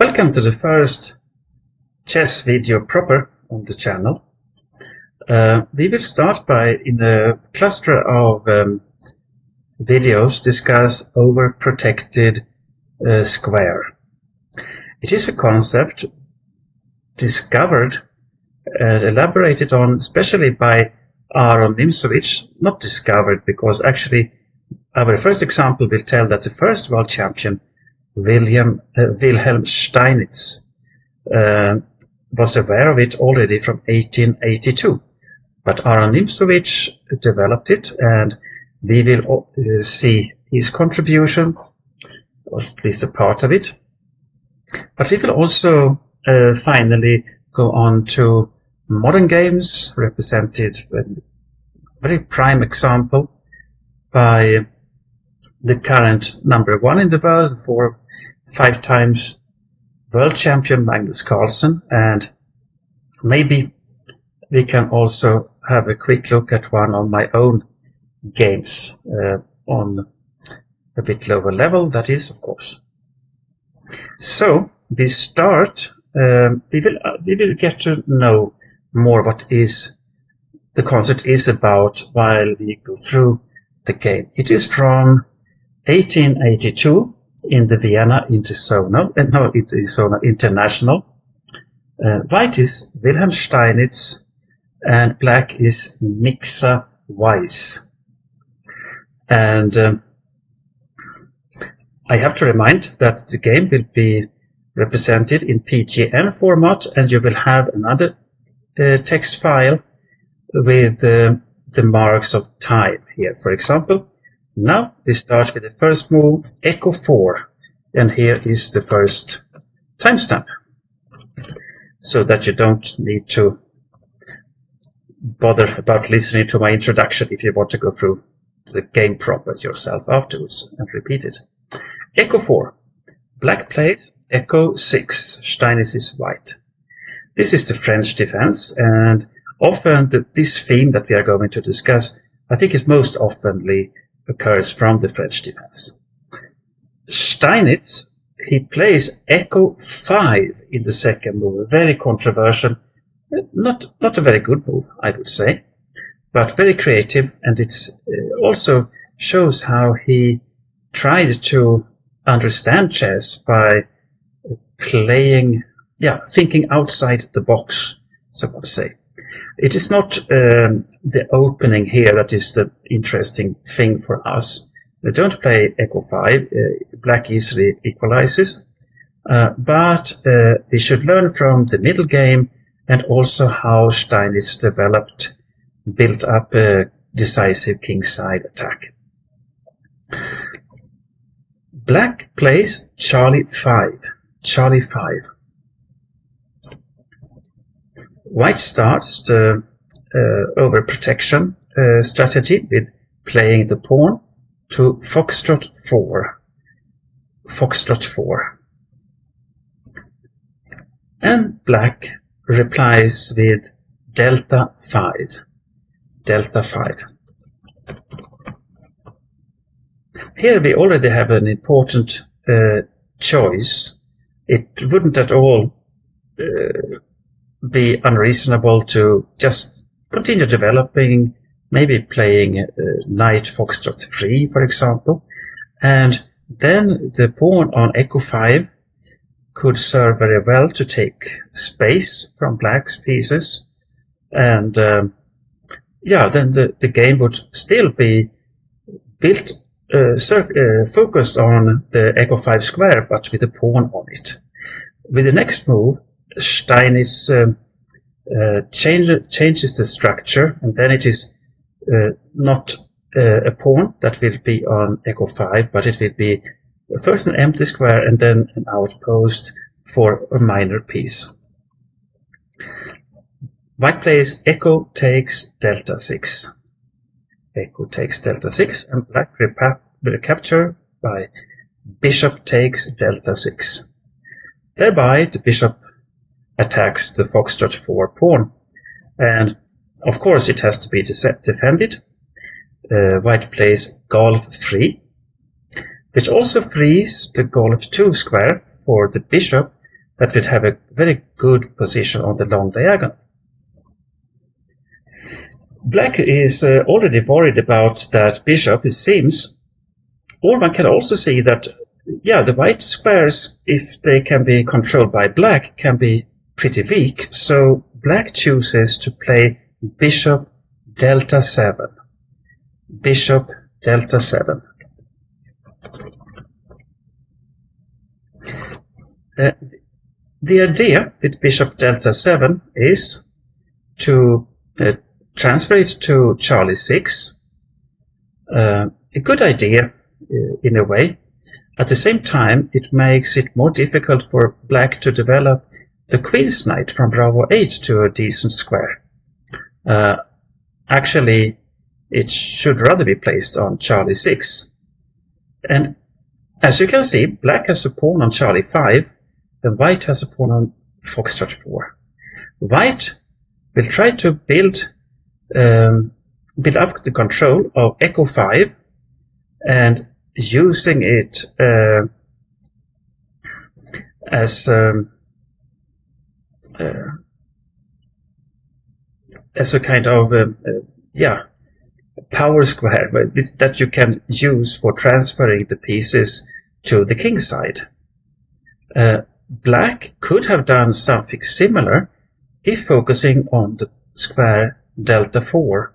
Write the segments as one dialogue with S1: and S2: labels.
S1: Welcome to the first chess video proper on the channel. We will start by, in a cluster of videos, discuss overprotected square. It is a concept discovered and elaborated on especially by Rae1 Nfd5, not discovered because actually our first example will tell that the first world champion Wilhelm Steinitz was aware of it already from 1882, but Rae1 Nfd5 developed it, and we will see his contribution, or at least a part of it. But we will also finally go on to modern games, represented with a very prime example by the current #1 in the world, 5 times world champion Magnus Carlsen, and maybe we can also have a quick look at one of my own games on a bit lower level, that is, of course. So we start. We will get to know more what the concept is about while we go through the game. It is from 1882 in the Vienna International. White is Wilhelm Steinitz and black is Miksa-Weiss. And I have to remind that the game will be represented in PGN format, and you will have another text file with the marks of time here. For example, now we start with the first move, Qh4, and here is the first timestamp, so that you don't need to bother about listening to my introduction if you want to go through the game proper yourself afterwards and repeat it. Qh4, black plays Qh6, Steinitz is white. This is the French defense, and often this theme that we are going to discuss, I think, is most oftenly occurs from the French defense. Steinitz, he plays Qh5 in the second move, very controversial, not a very good move, I would say, but very creative, and it's also shows how he tried to understand chess by playing, thinking outside the box, so to say. It is not the opening here that is the interesting thing for us. We don't play Qh5, black easily equalizes, but we should learn from the middle game and also how Steinitz built up a decisive kingside attack. Black plays Charlie 5. White starts the overprotection strategy with playing the pawn to Foxtrot 4. And black replies with Delta 5. Here we already have an important choice. It wouldn't at all be unreasonable to just continue developing, maybe playing knight Foxtrot 3, for example, and then the pawn on Qh5 could serve very well to take space from black's pieces, and then the game would still be built focused on the Qh5 square, but with a pawn on it. With the next move, Steinitz changes the structure, and then it is not a pawn that will be on Qh5, but it will be first an empty square and then an outpost for a minor piece. White plays Qh takes Delta 6. Qh takes Delta 6, and black will capture by Bishop takes Delta 6. Thereby the bishop attacks the Foxtrot 4 pawn, and of course it has to be defended. White plays Golf 3, which also frees the Golf 2 square for the bishop that would have a very good position on the long diagonal. Black is already worried about that bishop, it seems, or one can also see that, yeah, the white squares, if they can be controlled by black, can be pretty weak. So black chooses to play bishop delta 7. Bishop delta 7. The idea with bishop delta 7 is to transfer it to Charlie 6. A good idea in a way. At the same time, it makes it more difficult for black to develop the queen's knight from Bravo 8 to a decent square. Actually, it should rather be placed on Charlie 6. And as you can see, black has a pawn on Charlie 5, and white has a pawn on Foxtrot 4. White will try to build up the control of Echo 5 and using it as a kind of power square that you can use for transferring the pieces to the king side. Black could have done something similar if focusing on the square delta 4.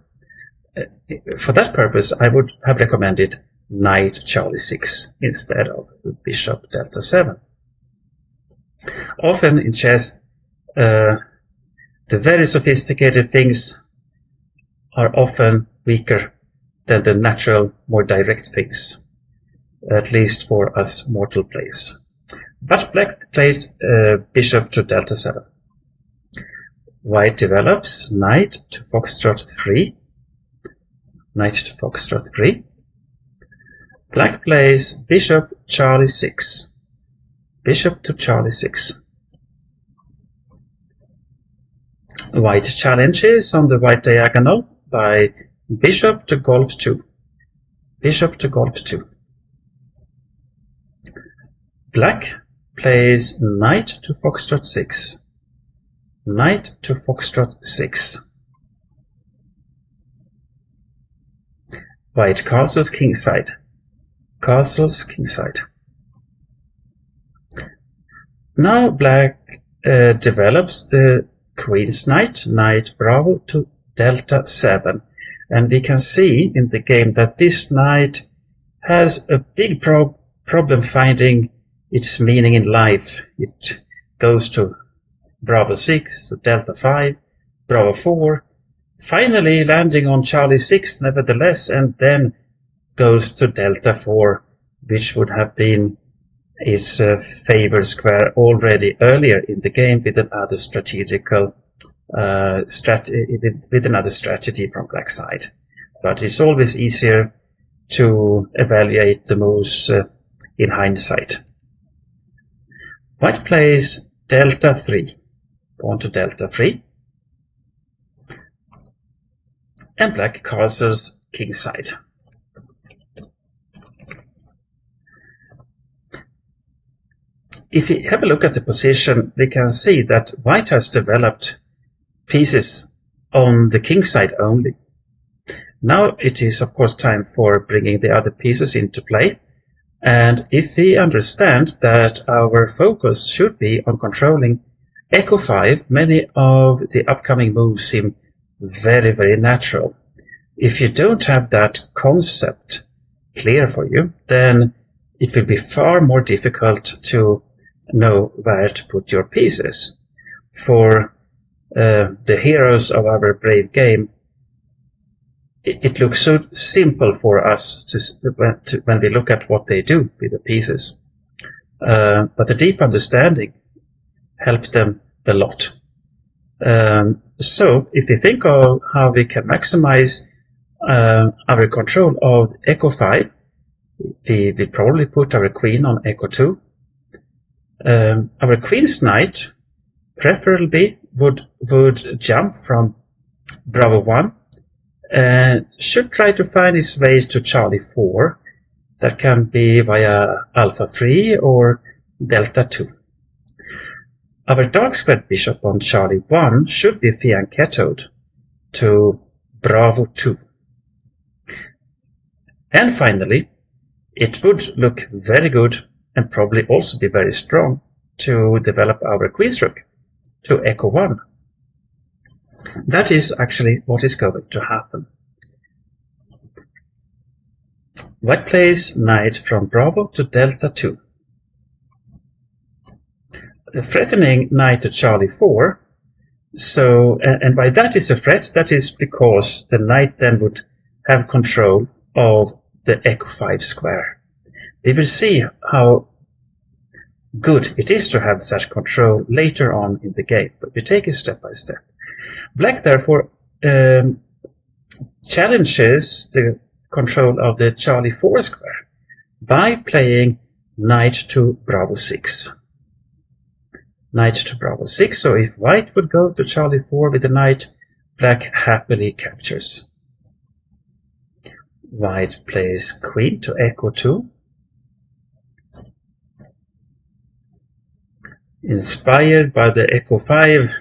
S1: For that purpose, I would have recommended knight Charlie 6 instead of bishop delta 7. Often in chess, the very sophisticated things are often weaker than the natural, more direct things, at least for us mortal players. But black played bishop to delta 7. White develops knight to Foxtrot 3. Knight to Foxtrot 3. Black plays bishop Charlie 6. Bishop to Charlie 6. White challenges on the white diagonal by bishop to golf 2. Bishop to golf 2. Black plays knight to Foxtrot 6. Knight to Foxtrot 6. White castles kingside. Castles kingside. Now black develops the queen's knight, knight Bravo to delta 7. And we can see in the game that this knight has a big problem finding its meaning in life. It goes to Bravo 6, to delta 5, Bravo 4, finally landing on Charlie 6 nevertheless, and then goes to delta 4, which would have been its favored square already earlier in the game with another strategical with another strategy from black side. But it's always easier to evaluate the moves in hindsight. White plays delta 3, pawn to delta 3, and black castles kingside. If we have a look at the position, we can see that white has developed pieces on the king side only. Now it is of course time for bringing the other pieces into play, and if we understand that our focus should be on controlling Echo 5, many of the upcoming moves seem very, very natural. If you don't have that concept clear for you, then it will be far more difficult to know where to put your pieces. For the heroes of our brave game, it looks so simple for us when we look at what they do with the pieces. But the deep understanding helped them a lot. So if we think of how we can maximize our control of Echo 5, we will probably put our queen on Echo 2. Our queen's knight preferably would jump from Bravo 1 and should try to find its way to Charlie 4. That can be via Alpha 3 or Delta 2. our dark squared bishop on Charlie 1 should be fianchettoed to Bravo 2. And finally, it would look very good and probably also be very strong to develop our queen's rook to Echo 1. That is actually what is going to happen. White plays knight from Bravo to Delta 2. Threatening knight to Charlie 4. So, and why that is a threat, that is because the knight then would have control of the Echo 5 square. We will see how good it is to have such control later on in the game, but we take it step by step. Black therefore challenges the control of the Charlie 4 square by playing knight to Bravo 6. Knight to Bravo 6, so if white would go to Charlie 4 with the knight, black happily captures. White plays queen to Echo 2. Inspired by the Echo 5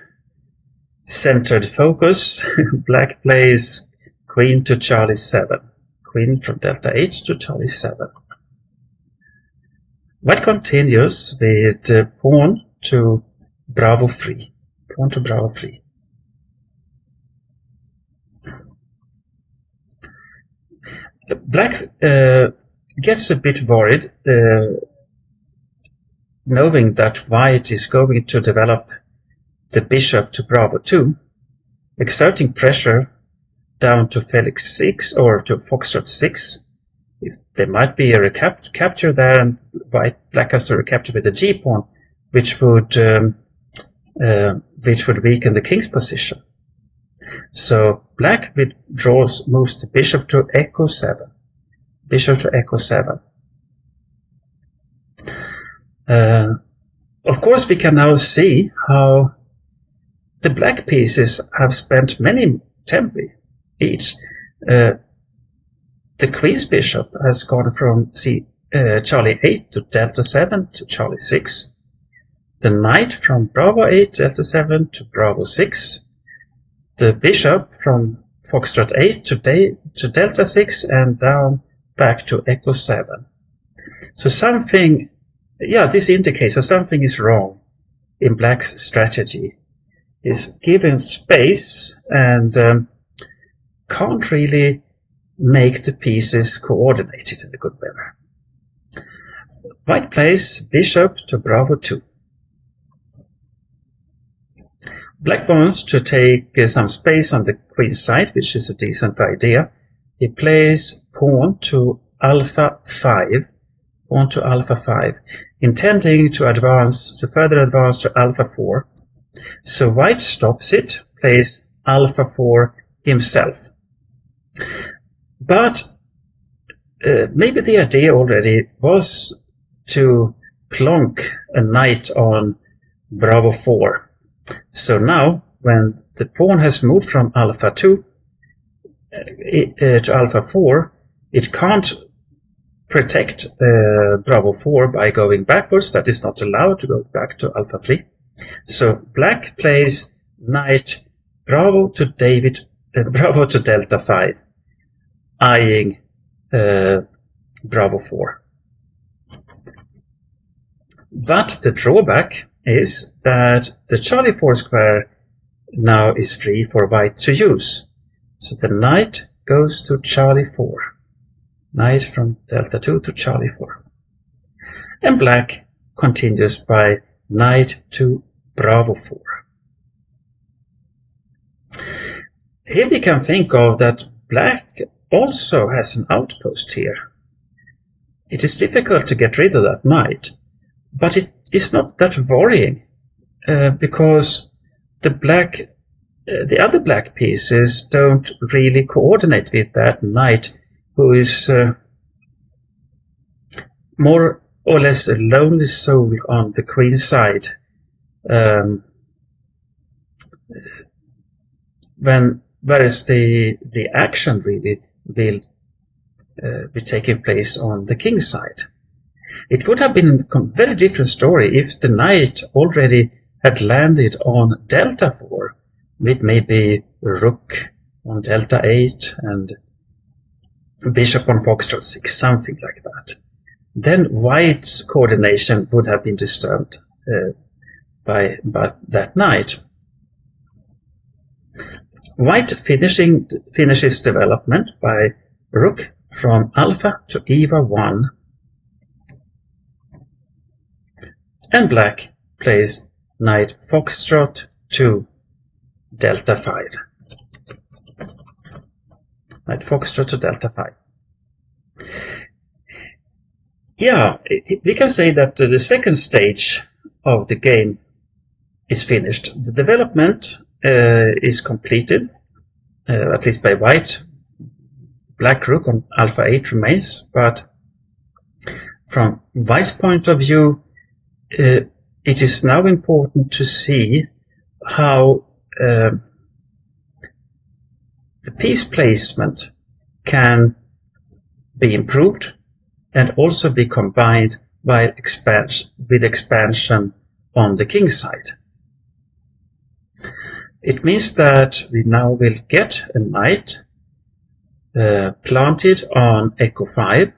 S1: centered focus, black plays queen to Charlie 7. Queen from Delta 8 to Charlie 7. White continues with pawn to Bravo 3. Pawn to Bravo 3. Black gets a bit worried knowing that white is going to develop the bishop to Bravo 2, exerting pressure down to Felix 6 or to Foxtrot 6. If there might be a capture there, and black has to recapture with the G pawn, which would weaken the king's position. So black moves the bishop to Echo 7. Bishop to Echo 7. Of course, we can now see how the black pieces have spent many tempi each. The queen's bishop has gone from Charlie 8 to Delta 7 to Charlie 6. The knight from Bravo 8, Delta 7 to Bravo 6. The bishop from Foxtrot 8 to Delta 6 and down back to Echo 7. So something, this indicates that something is wrong in black's strategy. Is given space and can't really make the pieces coordinated in a good manner. White plays bishop to Bravo 2. Black wants to take some space on the queen's side, which is a decent idea. He plays pawn to Alpha 5. Pawn to Alpha 5, intending to further advance to Alpha 4. So white stops it, plays Alpha 4 himself. But maybe the idea already was to plonk a knight on Bravo 4. So now, when the pawn has moved from Alpha 2 to Alpha 4, it can't protect Bravo 4 by going backwards. That is not allowed to go back to Alpha 3. So black plays knight Bravo to Delta 5, eyeing Bravo 4. But the drawback is that the Charlie 4 square now is free for white to use. So the knight goes to Charlie 4. Knight from Delta 2 to Charlie 4. And black continues by knight to Bravo 4. Here we can think of that black also has an outpost here. It is difficult to get rid of that knight, but it is not that worrying because the other black pieces don't really coordinate with that knight, who is more or less a lonely soul on the queen's side. Whereas the action really will be taking place on the king's side. It would have been a very different story if the knight already had landed on delta 4 with maybe rook on delta 8 and bishop on foxtrot 6, something like that, then white's coordination would have been disturbed by that knight. White finishes development by rook from alpha to eva 1, and black plays knight foxtrot to delta 5. Knight foxtrot to delta 5. Yeah, we can say that the second stage of the game is finished. The development is completed, at least by white. Black rook on alpha 8 remains, but from white's point of view, it is now important to see how the piece placement can be improved and also be combined by expansion on the king side. It means that we now will get a knight planted on echo 5,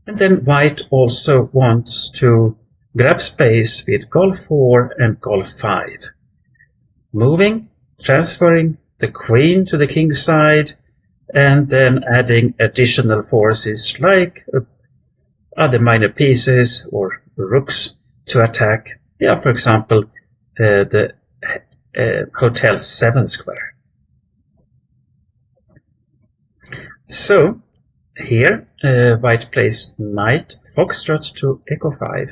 S1: and then white also wants to grab space with Qh4 and Qh5, moving, transferring the queen to the king side, and then adding additional forces like other minor pieces or rooks to attack, for example, the Hotel 7 square. So here white plays knight foxtrot to echo 5,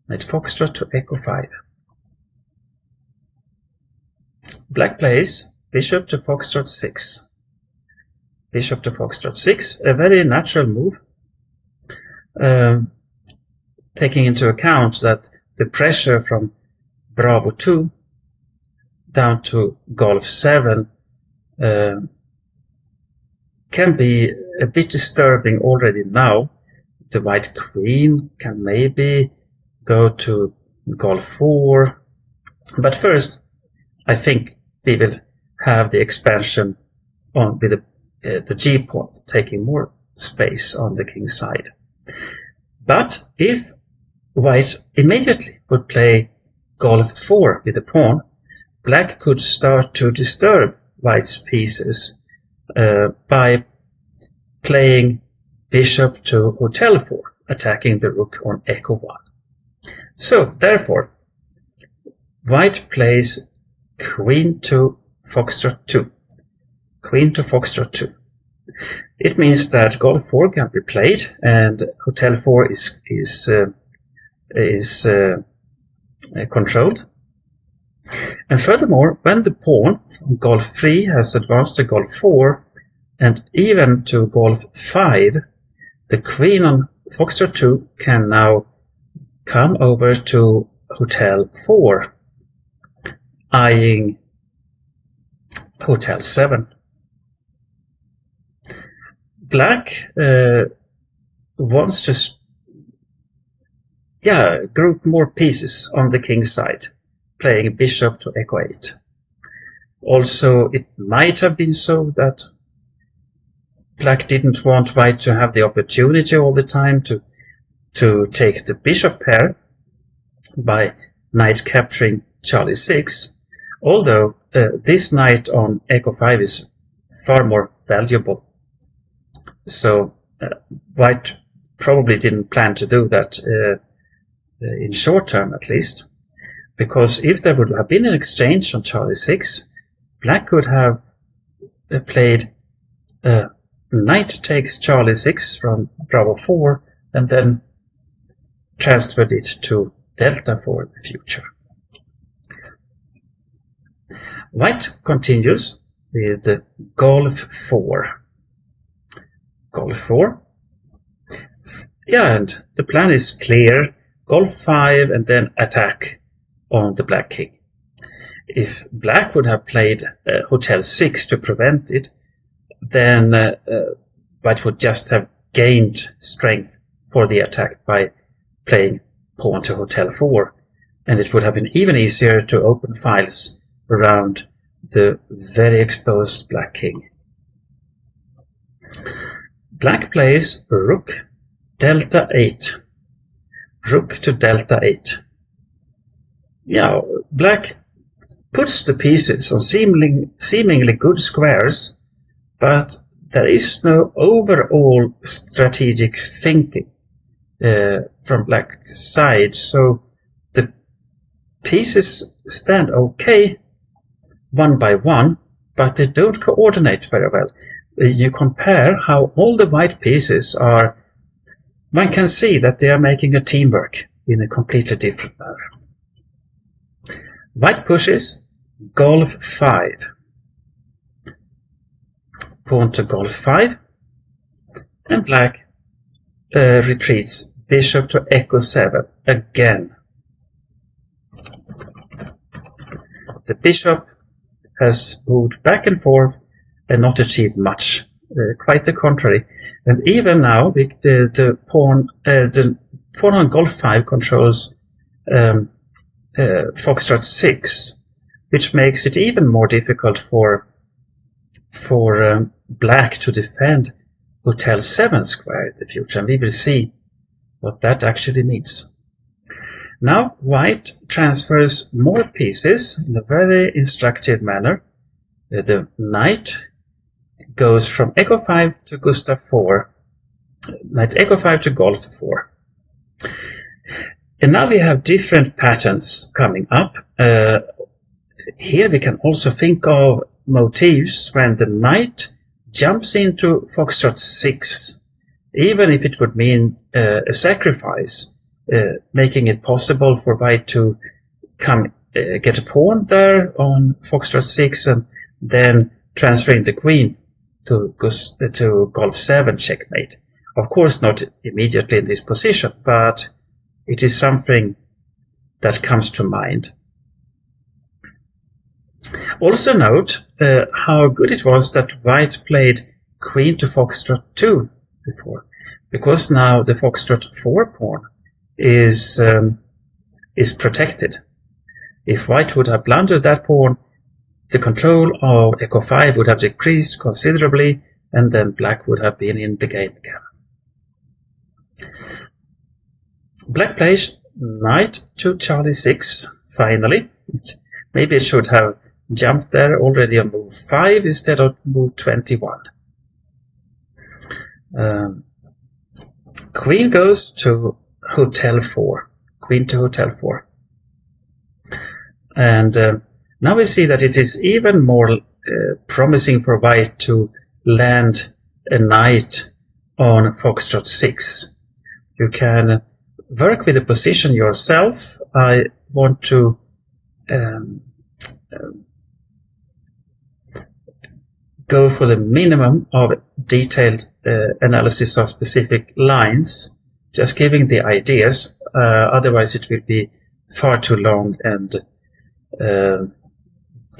S1: knight foxtrot to echo 5. Black plays bishop to foxtrot 6, bishop to foxtrot 6, a very natural move, taking into account that the pressure from Bravo 2 down to Qh7 can be a bit disturbing already now. The white queen can maybe go to Qh4, but first I think we will have the expansion on with the G pawn taking more space on the king side. But if white immediately would play Qh4 with the pawn, black could start to disturb white's pieces by playing bishop to Hotel 4, attacking the rook on echo 1. So therefore, white plays queen to foxtrot 2, queen to foxtrot 2. It means that Qh4 can be played and Hotel 4 is controlled. And furthermore, when the pawn from Qh3 has advanced to Qh4 and even to Qh5, the queen on foxtrot 2 can now come over to Hotel 4, eyeing Hotel 7. Black wants to group more pieces on the king side, playing bishop to echo 8. Also, it might have been so that black didn't want white to have the opportunity all the time to take the bishop pair by knight capturing Charlie 6, although this knight on echo 5 is far more valuable. So white probably didn't plan to do that in short term at least, because if there would have been an exchange on Charlie 6, black could have played knight takes Charlie 6 from Bravo 4 and then transferred it to Delta 4 in the future. White continues with Qh4. Qh4. And the plan is clear. Qh5 and then attack on the black king. If black would have played Hotel 6 to prevent it, then white would just have gained strength for the attack by playing pawn to Hotel 4. and it would have been even easier to open files around the very exposed black king. Black plays rook delta 8. Rook to delta 8. Yeah, black puts the pieces on seemingly good squares, but there is no overall strategic thinking from black side, so the pieces stand okay one by one, but they don't coordinate very well. You compare how all the white pieces are, one can see that they are making a teamwork in a completely different manner. White pushes golf 5, pawn to golf 5, and black retreats bishop to echo 7 again. The bishop has moved back and forth and not achieved much, quite the contrary. And even now, the pawn on golf 5 controls foxtrot 6, which makes it even more difficult for black to defend hotel 7 square in the future, and we will see what that actually means. Now white transfers more pieces in a very instructive manner. The knight goes from echo 5 to Gustav 4, knight echo 5 to golf 4. And now we have different patterns coming up. Here we can also think of motifs when the knight jumps into foxtrot 6, even if it would mean a sacrifice, making it possible for white to come get a pawn there on foxtrot 6 and then transferring the queen to golf 7 checkmate. Of course not immediately in this position, but it is something that comes to mind. Also note how good it was that white played queen to foxtrot 2 before, because now the foxtrot 4 pawn is protected. If white would have blundered that pawn, the control of echo 5 would have decreased considerably, and then black would have been in the game again. Black plays knight to Charlie 6, finally. Maybe it should have jumped there already on move 5 instead of move 21. Queen goes to hotel 4. Queen to hotel 4. And now we see that it is even more promising for white to land a knight on foxtrot 6. You can work with the position yourself. I want to go for the minimum of detailed analysis of specific lines, just giving the ideas, otherwise it will be far too long and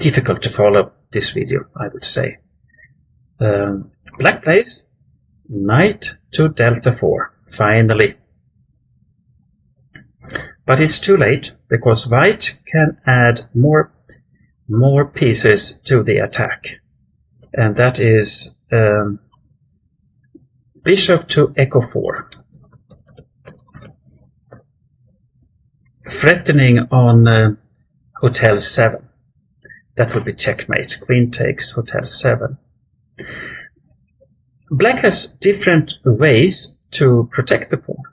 S1: difficult to follow this video, I would say. Black plays knight to delta 4, finally. But it's too late, because white can add more pieces to the attack. And that is bishop to echo 4. Threatening on hotel 7. That would be checkmate. Queen takes hotel 7. Black has different ways to protect the pawn.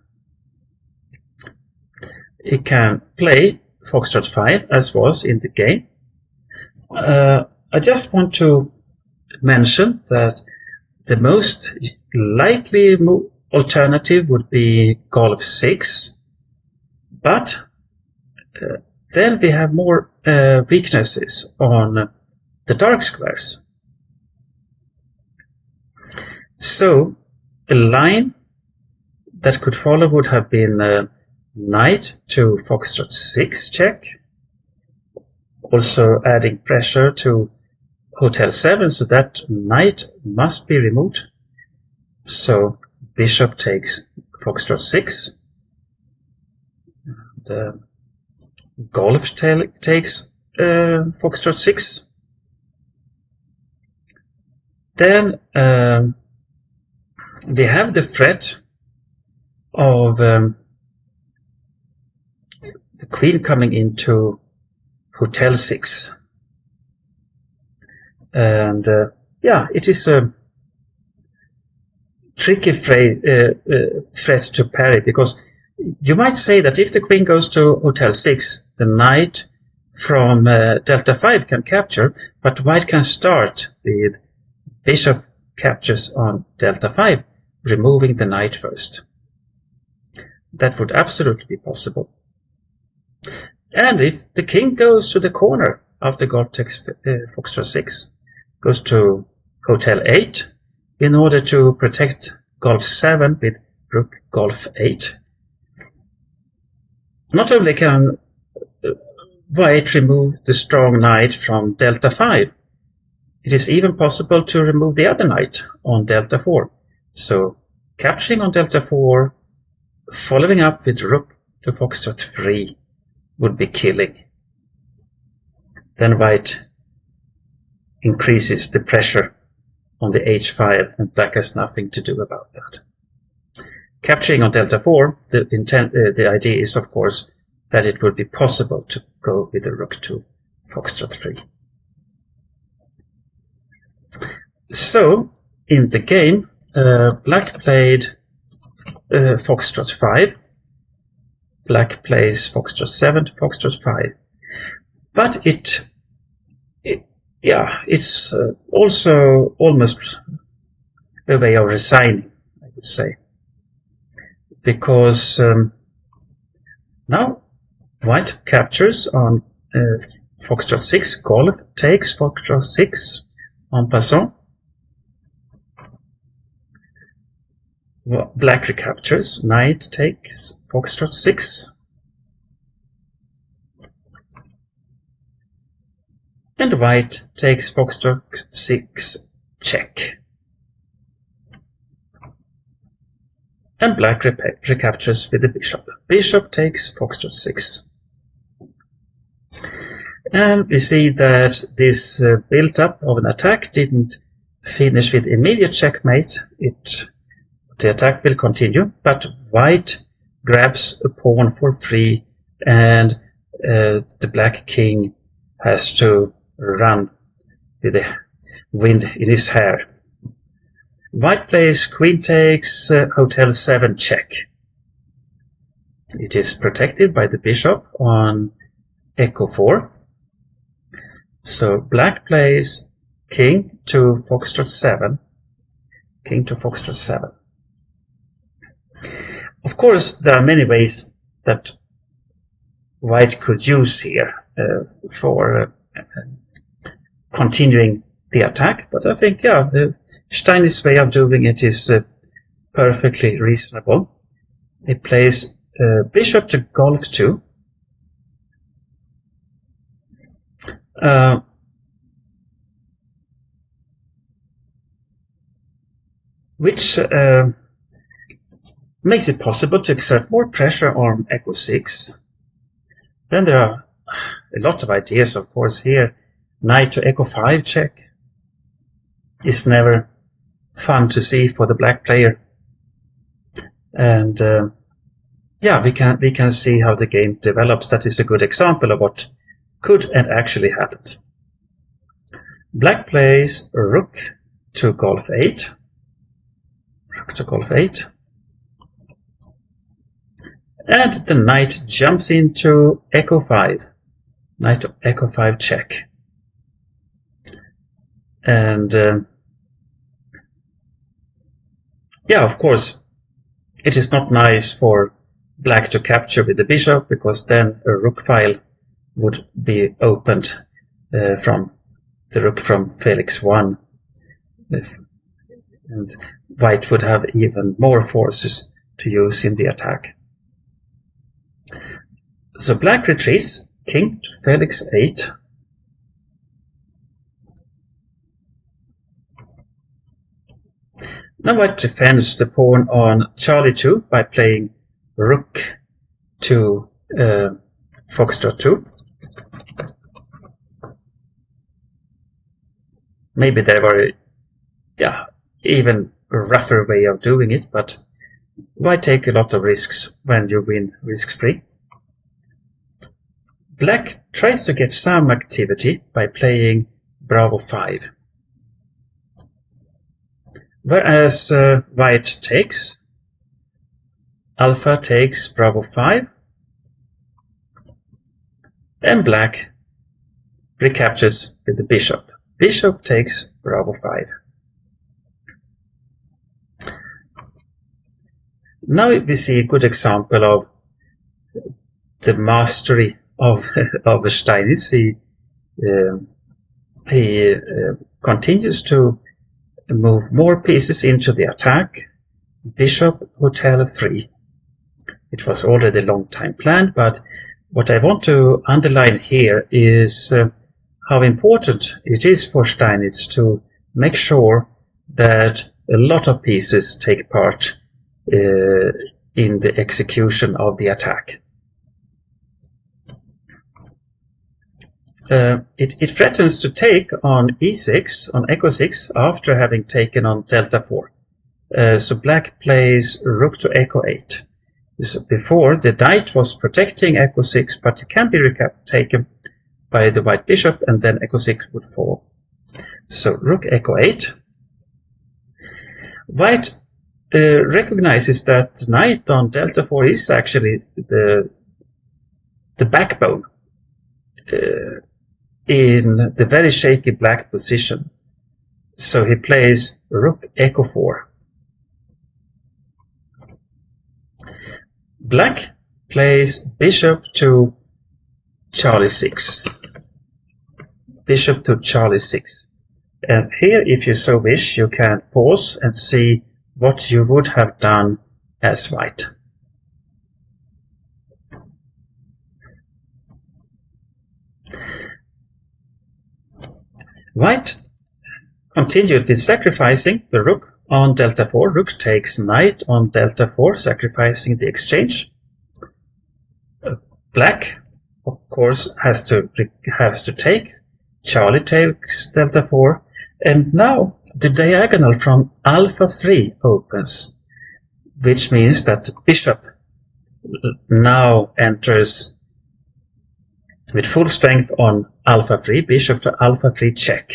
S1: It can play foxtrot 5, as was in the game. I just want to mention that the most likely alternative would be golf 6, but then we have more weaknesses on the dark squares. So a line that could follow would have been knight to foxtrot 6 check, also adding pressure to hotel 7, so that knight must be removed. So bishop takes foxtrot 6. And, golf takes foxtrot 6. Then we have the threat of the queen coming into hotel 6. And yeah, it is a tricky threat to parry, because you might say that if the queen goes to hotel 6, the knight from delta 5 can capture, but white can start with bishop captures on delta 5, removing the knight first. That would absolutely be possible. And if the king goes to the corner after golf takes foxtrot 6, goes to hotel 8 in order to protect golf 7 with rook golf 8, not only can white remove the strong knight from delta 5, it is even possible to remove the other knight on delta 4. So capturing on delta 4, following up with rook to foxtrot 3 would be killing. Then white increases the pressure on the h-file, and black has nothing to do about that. Capturing on delta 4, the idea is, of course, that it would be possible to go with the rook to foxtrot 3. So, in the game, black played foxtrot 5. Black plays foxtrot 7 to foxtrot 5. But it's also almost a way of resigning, I would say. Because now white captures on foxtrot 6, golf takes foxtrot 6 en passant. Black recaptures, knight takes foxtrot 6. And white takes foxtrot 6 check. And black recaptures with the bishop. Bishop takes foxtrot 6. And we see that this build-up of an attack didn't finish with immediate checkmate. The attack will continue, but white grabs a pawn for free, and the black king has to run with the wind in his hair. White plays queen takes hotel 7 check. It is protected by the bishop on echo 4. So black plays king to foxtrot 7. King to foxtrot 7. Of course, there are many ways that white could use here for continuing the attack, but I think, yeah, Steinitz' way of doing it is perfectly reasonable. He plays bishop to golf 2. Which makes it possible to exert more pressure on echo 6. Then there are a lot of ideas, of course, here. Knight to echo 5 check is never fun to see for the black player. And yeah, we can see how the game develops. That is a good example of what could and actually happened. Black plays rook to golf 8. Rook to golf 8. And the knight jumps into echo 5. Knight to echo 5 check. And yeah, of course, it is not nice for black to capture with the bishop, because then a rook file would be opened from the rook from Felix 1. And white would have even more forces to use in the attack. So black retreats, king to Felix 8. Now white defends the pawn on Charlie 2 by playing rook to Foxtrot 2. Maybe there were even a rougher way of doing it, but why take a lot of risks when you win risk-free? Black tries to get some activity by playing Bravo 5, whereas white takes, alpha takes Bravo 5, and black recaptures with the bishop. Bishop takes Bravo 5. Now we see a good example of the mastery of Steinitz. He continues to move more pieces into the attack. Bishop Hotel 3. It was already a long time planned, but what I want to underline here is how important it is for Steinitz to make sure that a lot of pieces take part in the execution of the attack. It threatens to take on e6, on echo 6, after having taken on delta 4. So black plays rook to echo 8. So before, the knight was protecting echo 6, but it can be taken by the white bishop, and then echo 6 would fall. So rook echo 8. White recognizes that the knight on delta 4 is actually the backbone in the very shaky black position. So he plays rook echo 4. Black plays bishop to Charlie 6. Bishop to Charlie 6. And here, if you so wish, you can pause and see what you would have done as white. White continued with sacrificing the rook on delta 4. Rook takes knight on delta 4, sacrificing the exchange. Black, of course, has to take. Charlie takes delta 4. And now the diagonal from alpha 3 opens, which means that the bishop now enters with full strength on alpha 3, bishop to alpha 3 check.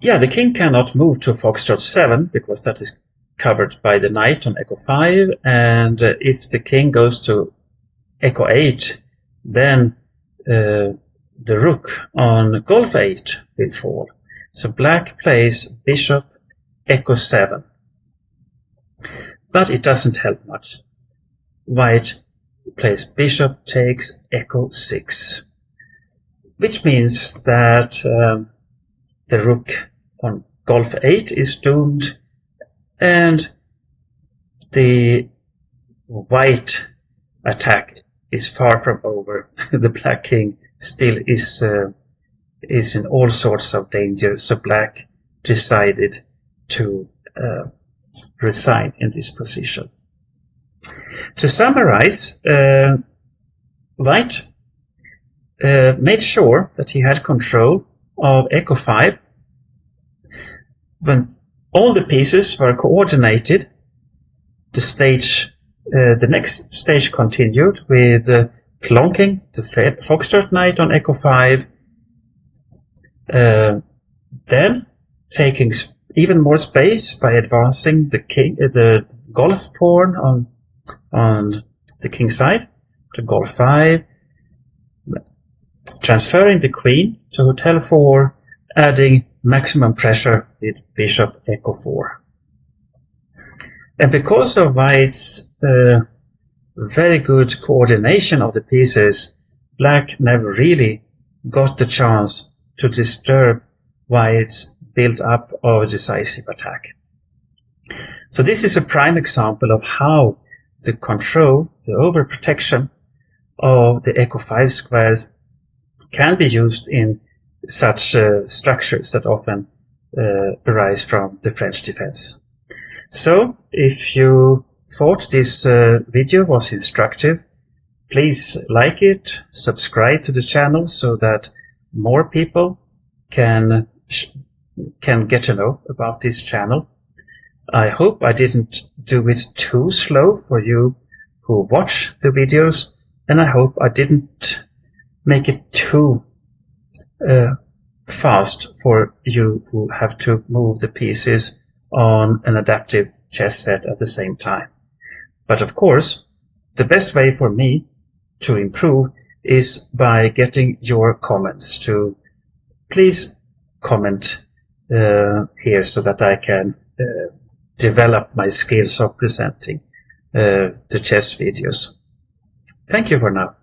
S1: Yeah, the king cannot move to Foxtrot 7 because that is covered by the knight on echo 5, and if the king goes to echo 8, then the rook on golf 8 will fall. So black plays bishop echo 7. But it doesn't help much. White plays bishop takes echo 6, which means that the rook on golf 8 is doomed, and the white attack is far from over. The black king still is in all sorts of danger, so black decided to resign in this position. To summarize, white made sure that he had control of echo 5. When all the pieces were coordinated, the next stage continued with plonking the Foxtrot knight on echo 5, then taking even more space by advancing the golf pawn on the king side to golf 5, transferring the queen to hotel 4, adding maximum pressure with bishop echo 4. And because of white's very good coordination of the pieces, black never really got the chance to disturb white's build-up of a decisive attack. So this is a prime example of how the control, the overprotection of the echo 5 squares can be used in such structures that often arise from the French defense. So if you thought this video was instructive, please like it, subscribe to the channel so that more people can get to know about this channel. I hope I didn't do it too slow for you who watch the videos, and I hope I didn't make it too fast for you who have to move the pieces on an adaptive chess set at the same time. But of course, the best way for me to improve is by getting your comments. To please comment here so that I can develop my skills of presenting the chess videos. Thank you for now.